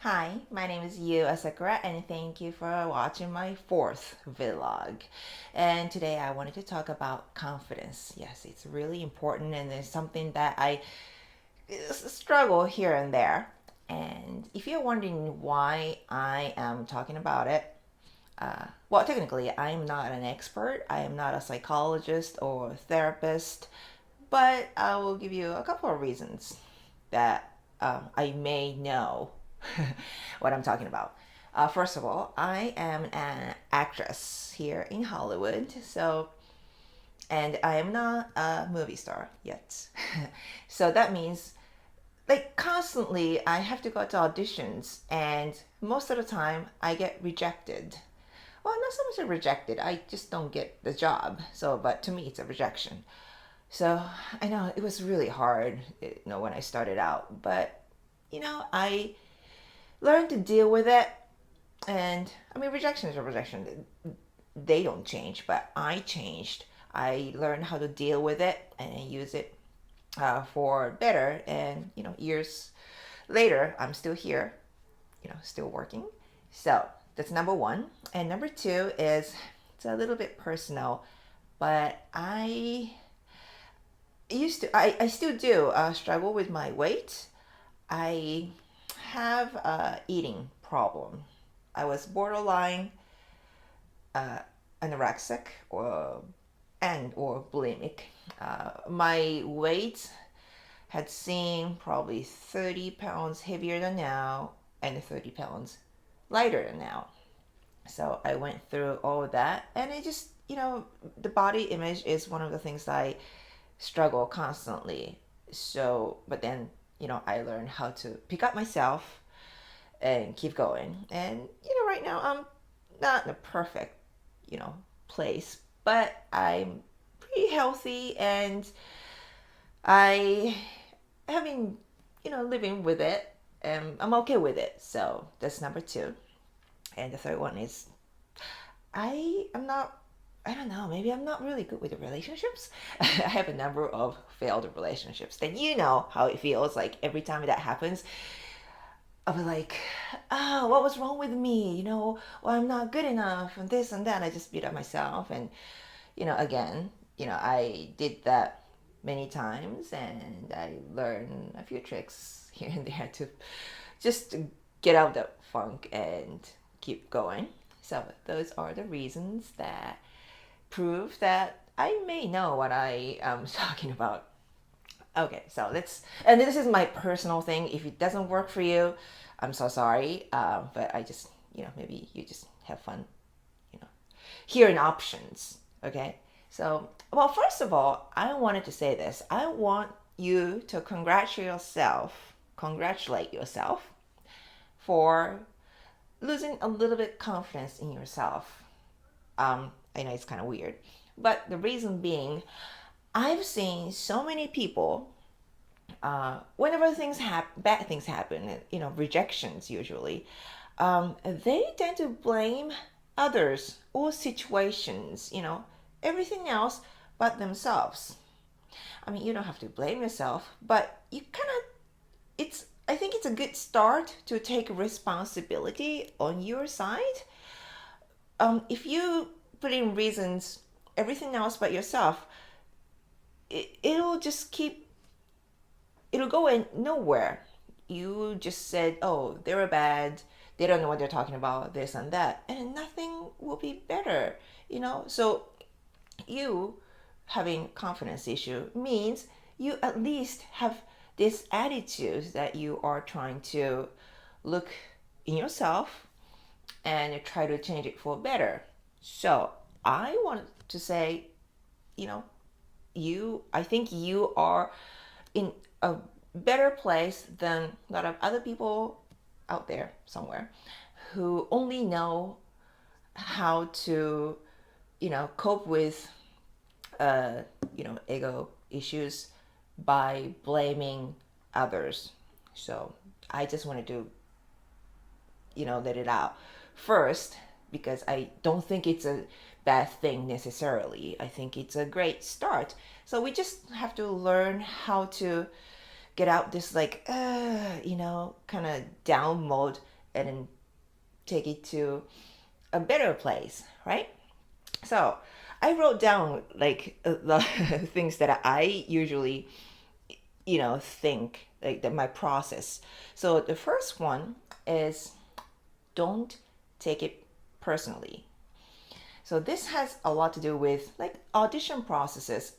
Hi, my name is Yu Asakura, and thank you for watching my fourth vlog. And today I wanted to talk about confidence. Yes, it's really important, and it's something that I struggle here and there. And if you're wondering why I am talking about it, well, technically, I'm not an expert. I am not a psychologist or therapist, but I will give you a couple of reasons that I may know what I'm talking about. First of all, I am an actress here in Hollywood, and I am not a movie star yet. So that means, like, constantly I have to go to auditions, and most of the time I get rejected. Well, not so much a rejected, I just don't get the job. So, but to me, it's a rejection. So I know it was really hard, when I started out, but I learned to deal with it. And I mean, rejection is a rejection. They don't change, but I changed. I learned how to deal with it and use it for better. And years later, I'm still here, still working. So that's number one. And number two is it's a little bit personal, but I still do struggle with my weight. I have a eating problem. I was borderline uh, anorexic or bulimic. My weight had seen probably 30 pounds heavier than now and 30 pounds lighter than now. So I went through all of that, and it just, the body image is one of the things I struggle constantly. So, but then, I learned how to pick up myself and keep going. And, right now I'm not in a perfect, place, but I'm pretty healthy, and I have been, living with it, and I'm okay with it. So that's number two. And the third one is I am not I don't know, maybe I'm not really good with the relationships. I have a number of failed relationships. Then you know how it feels like every time that happens. I'll be like, oh, what was wrong with me? Well, I'm not good enough, and this and that. I just beat up myself. And, again, I did that many times, and I learned a few tricks here and there to just get out of the funk and keep going. So, those are the reasons that prove that I may know what I am talking about. Okay, so and this is my personal thing. If it doesn't work for you, I'm so sorry. But I just, maybe you just have fun, you know, hearing options. Okay, so, well, first of all, I wanted to say this. I want you to congratulate yourself for losing a little bit confidence in yourself. I know it's kind of weird, but the reason being, I've seen so many people whenever bad things happen, rejections usually, they tend to blame others or situations, everything else but themselves. I mean, you don't have to blame yourself, but you kind of, I think it's a good start to take responsibility on your side. If you put in reasons, everything else but yourself, it'll just it'll go in nowhere. You just said, oh, they were bad. They don't know what they're talking about, this and that. And nothing will be better. So you having confidence issue means you at least have this attitude that you are trying to look in yourself and try to change it for better. So I want to say, you know, I think you are in a better place than a lot of other people out there somewhere who only know how to, cope with, ego issues by blaming others. So I just wanted to, let it out first because I don't think it's a bad thing necessarily. I think it's a great start. So we just have to learn how to get out this, like, kind of down mode and then take it to a better place, right? So I wrote down like the things that I usually, think like that my process. So the first one is don't take it personally. So this has a lot to do with like audition processes.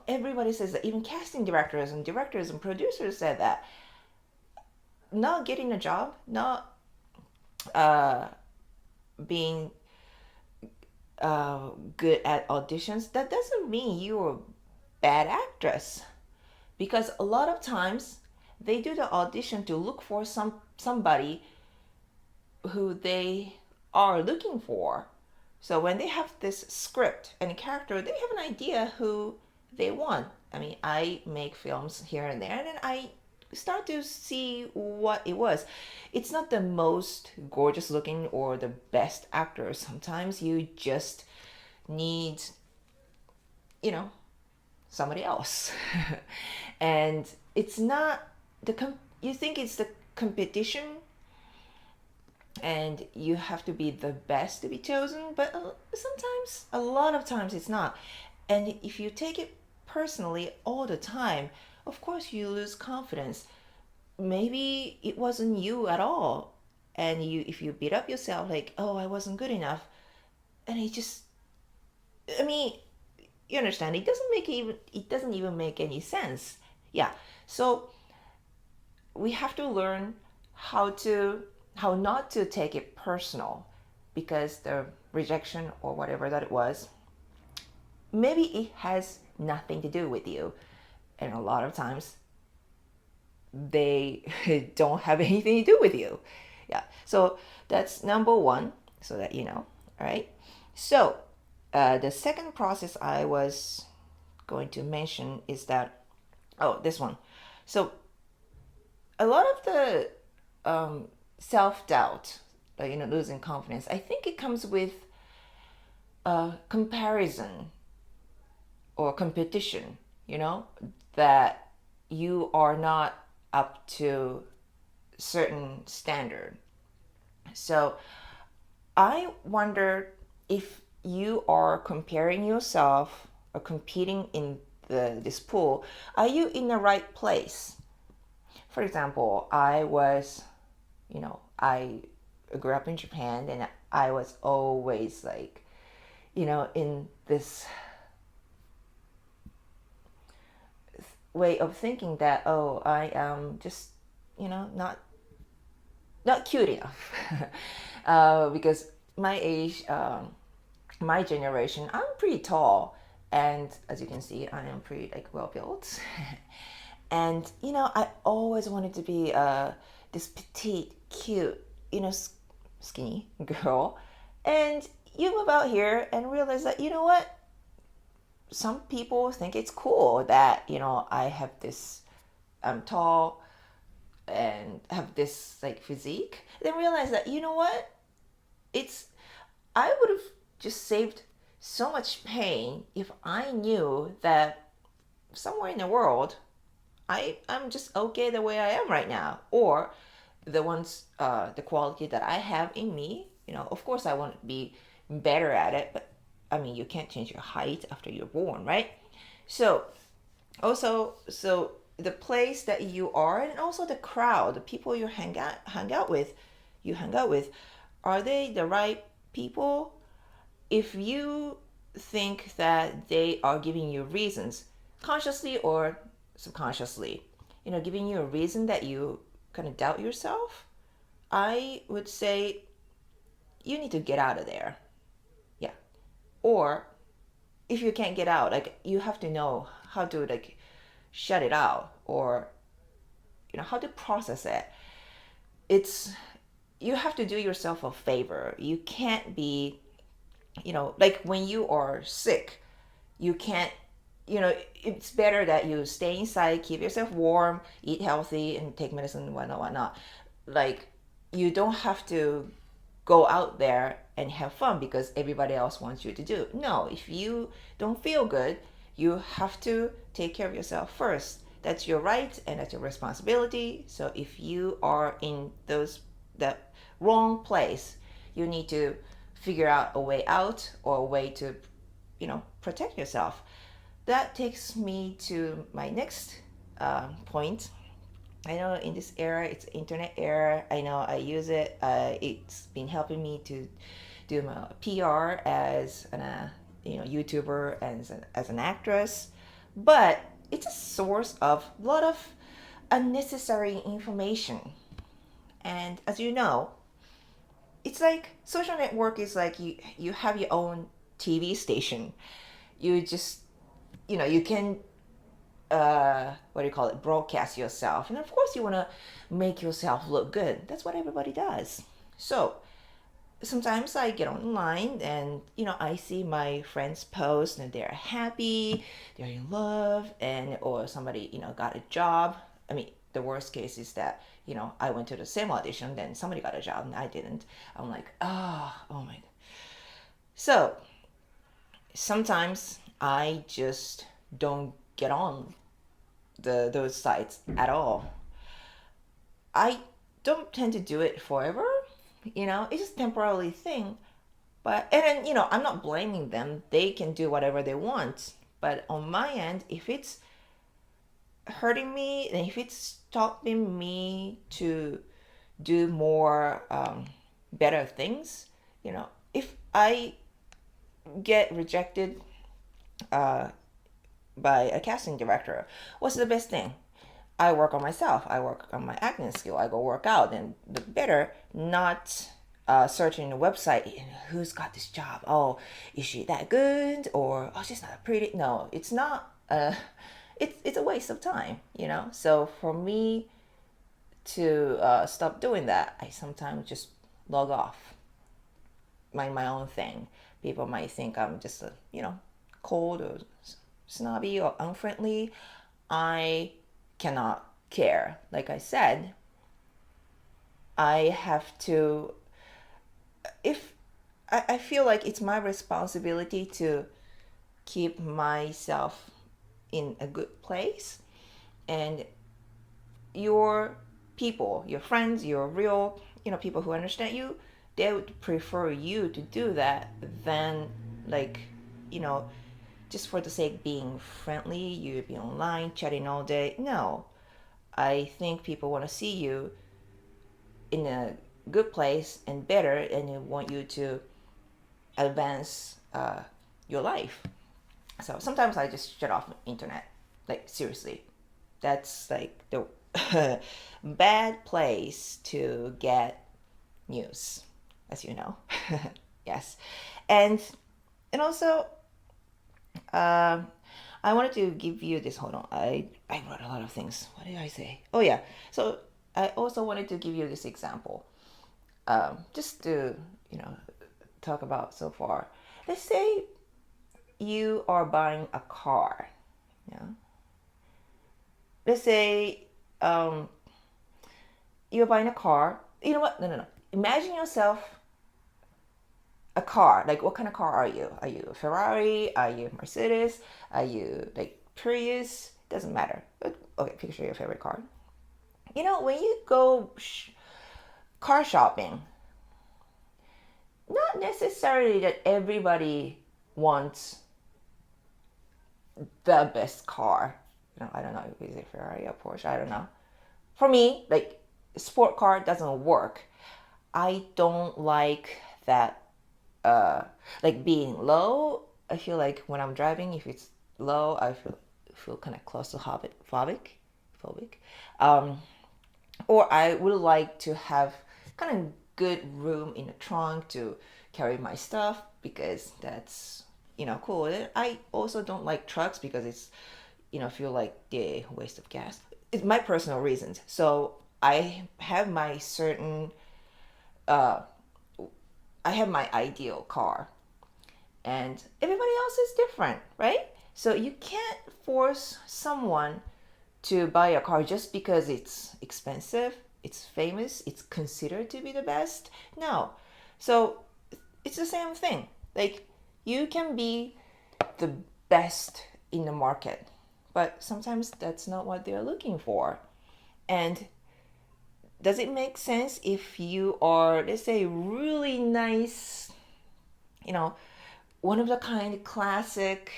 Everybody says that, even casting directors and producers said that not getting a job, not uh, being good at auditions, that doesn't mean you're a bad actress. Because a lot of times they do the audition to look for somebody who they are looking for. So when they have this script and a character, they have an idea who they want. I mean, I make films here and there, and then I start to see what it was. It's not the most gorgeous looking or the best actor. Sometimes you just need, you know, somebody else. And it's not you think it's the competition and you have to be the best to be chosen, but sometimes, a lot of times, it's not. And if you take it personally all the time, of course you lose confidence. Maybe it wasn't you at all, and if you beat up yourself like, oh, I wasn't good enough, and it just, I mean, you understand, it doesn't even make any sense. Yeah. So we have to learn how not to take it personal, because the rejection or whatever that it was, maybe it has nothing to do with you, and a lot of times they don't have anything to do with you. Yeah. So that's number one, so that you know. All right. So the second process I was going to mention is that, oh, this one. So a lot of the self doubt, losing confidence, I think it comes with comparison or competition, that you are not up to certain standard. So I wonder if you are comparing yourself or competing in this pool, are you in the right place? For example, I grew up in Japan, and I was always like, in this way of thinking that, oh, I am just, not cute enough. Because my age, my generation, I'm pretty tall, and as you can see, I am pretty like well built. And I always wanted to be this petite, cute, skinny girl. And you move out here and realize that, what, some people think it's cool that I have this, I'm tall and have this like physique. Then realize that, what, it's I would have just saved so much pain if I knew that somewhere in the world I'm just okay the way I am right now, or the quality that I have in me. Of course I want to be better at it, but I mean, you can't change your height after you're born, right? So so the place that you are, and also the crowd, the people you hang out with, are they the right people? If you think that they are giving you reasons, consciously or subconsciously, giving you a reason that you kind of doubt yourself, I would say you need to get out of there. Yeah. Or if you can't get out, like, you have to know how to like shut it out, or how to process it. It's You have to do yourself a favor. You can't be, like when you are sick, you can't, it's better that you stay inside, keep yourself warm, eat healthy, and take medicine and whatnot. Like, you don't have to go out there and have fun because everybody else wants you to do. No, if you don't feel good, you have to take care of yourself first. That's your right and that's your responsibility. So if you are in those the wrong place, you need to figure out a way out or a way to, protect yourself. That takes me to my next point. I know in this era, it's internet era. I know I use it. It's been helping me to do my PR as an YouTuber and as an actress, but it's a source of a lot of unnecessary information. And as you know, it's like social network is like you have your own TV station. You just you can what do you call it, broadcast yourself, and of course you want to make yourself look good. That's what everybody does. So sometimes I get online and I see my friends post and they're happy, they're in love, and or somebody got a job. I mean, the worst case is that I went to the same audition, then somebody got a job and I didn't. I'm like, oh my god. So sometimes I just don't get on those sites at all. I don't tend to do it forever. It's just temporarily thing. But and then I'm not blaming them. They can do whatever they want. But on my end, if it's hurting me and if it's stopping me to do more better things, if I get rejected uh, by a casting director, what's the best thing? I work on myself. I work on my acting skill. I go work out, and the better not searching the website. Who's got this job? Oh, is she that good? Or oh, she's not pretty. No, it's not. It's a waste of time. So for me to stop doing that, I sometimes just log off, mind my own thing. People might think I'm just cold or snobby or unfriendly. I cannot care. Like I said, I have to, if I feel like it's my responsibility to keep myself in a good place, and your people, your friends, your real, people who understand you, they would prefer you to do that than like, you know, just for the sake being friendly, you be online chatting all day. No, I think people want to see you in a good place and better, and they want you to advance your life. So sometimes I just shut off the internet. Like seriously, that's like the bad place to get news, as you know. Yes, and also um, I wanted to give you this. Hold on, I wrote a lot of things. What did I say? Oh yeah. So I also wanted to give you this example, just to talk about so far. Let's say you are buying a car. Yeah. Let's say you're buying a car. You know what? No, no, no. Imagine yourself a car. Like, what kind of car are you? Are you a Ferrari? Are you Mercedes? Are you like Prius? Doesn't matter. But, okay, picture your favorite car. When you go car shopping, not necessarily that everybody wants the best car. I don't know, is it Ferrari or Porsche? I don't know. For me, like, sport car doesn't work. I don't like that like being low. I feel like when I'm driving, if it's low, I feel kind of claustrophobic. Um, or I would like to have kind of good room in the trunk to carry my stuff, because that's cool. And I also don't like trucks because it's feel like the waste of gas. It's my personal reasons. So I have my certain uh I have my ideal car, and everybody else is different, right? So you can't force someone to buy a car just because it's expensive, it's famous, it's considered to be the best. No. So it's the same thing. Like, you can be the best in the market, but sometimes that's not what they're looking for. And does it make sense if you are, let's say, really nice, you know, one of the kind classic,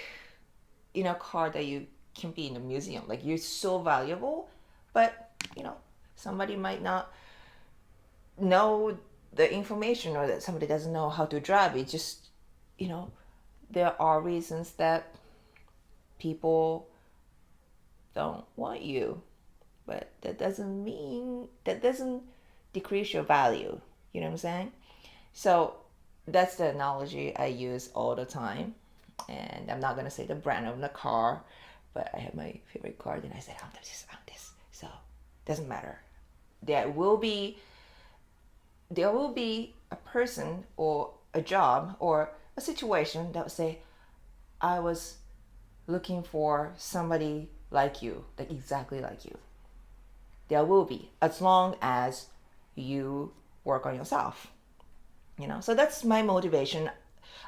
car that you can be in a museum, like you're so valuable, but somebody might not know the information, or that somebody doesn't know how to drive it. Just, you know, there are reasons that people don't want you, but that doesn't decrease your value. You know what I'm saying? So that's the analogy I use all the time. And I'm not gonna say the brand of the car, but I have my favorite car. Then I said, I'm this. So it doesn't matter. There will be there will be a person or a job or a situation that will say, I was looking for somebody like you, like exactly like you. There will be, as long as you work on yourself. So that's my motivation.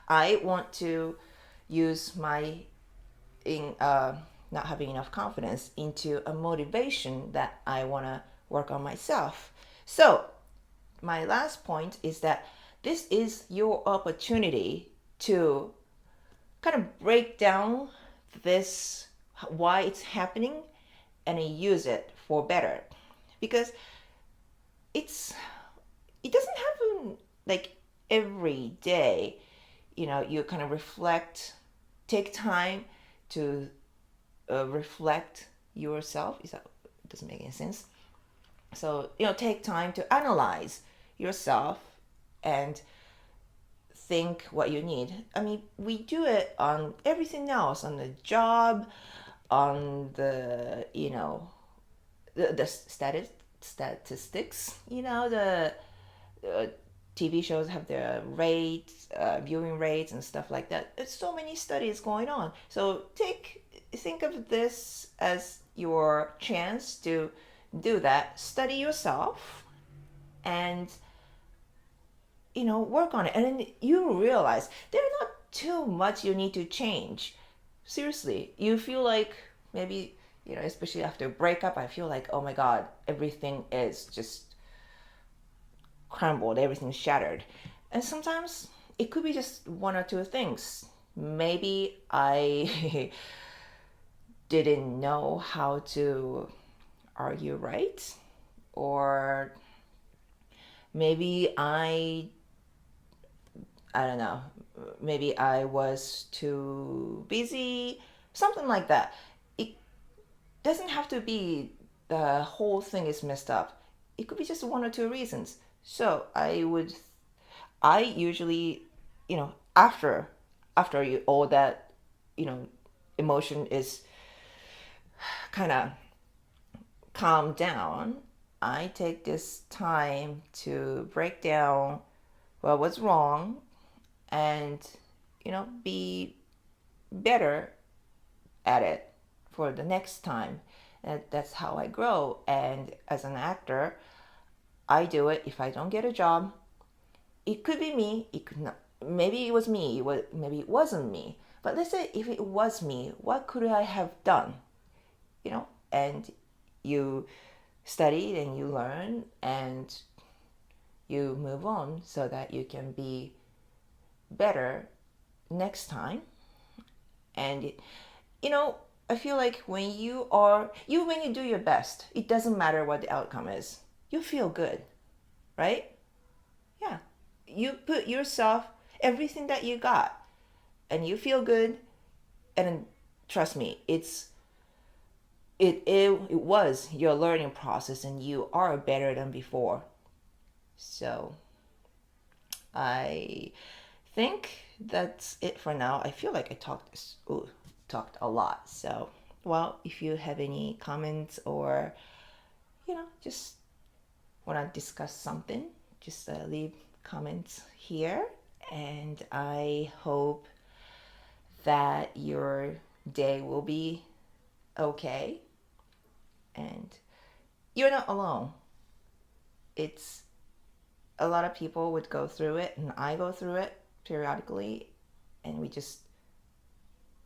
I want to use my in not having enough confidence into a motivation that I want to work on myself. So my last point is that this is your opportunity to kind of break down this, why it's happening, and use it for better, because it's it doesn't happen like every day. You kind of reflect, take time to reflect yourself. Is that, doesn't make any sense? So take time to analyze yourself and think what you need. I mean, we do it on everything else, on the job, on the the statistics. The uh, TV shows have their rates, viewing rates, and stuff like that. There's so many studies going on. So think of this as your chance to do that. Study yourself and work on it, and then you realize there's not too much you need to change. Seriously, you feel like maybe especially after a breakup, I feel like, oh my god, everything is just crumbled, everything's shattered. And sometimes it could be just one or two things. Maybe I didn't know how to argue right, or maybe I don't know, maybe I was too busy, something like that. It doesn't have to be the whole thing is messed up. It could be just one or two reasons. So I usually, after you all that, emotion is kind of calmed down, I take this time to break down what was wrong and be better at it for the next time. And that's how I grow. And as an actor, I do it. If I don't get a job, it could be me, it could not, maybe it was me, maybe it wasn't me, but let's say if it was me, what could I have done? And you study and you learn and you move on so that you can be better next time. And I feel like when you do your best, it doesn't matter what the outcome is, you feel good, right? Yeah, you put yourself, everything that you got, and you feel good. And trust me, it was your learning process, and you are better than before. So I think that's it for now. I feel like I talked a lot. So, well, if you have any comments, or just want to discuss something, just leave comments here. And I hope that your day will be okay, and you're not alone. It's a lot of people would go through it, and I go through it periodically, and we just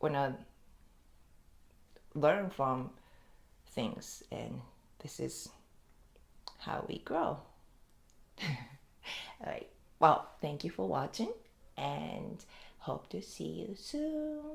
want to learn from things. And this is how we grow. All right. Well, thank you for watching and hope to see you soon.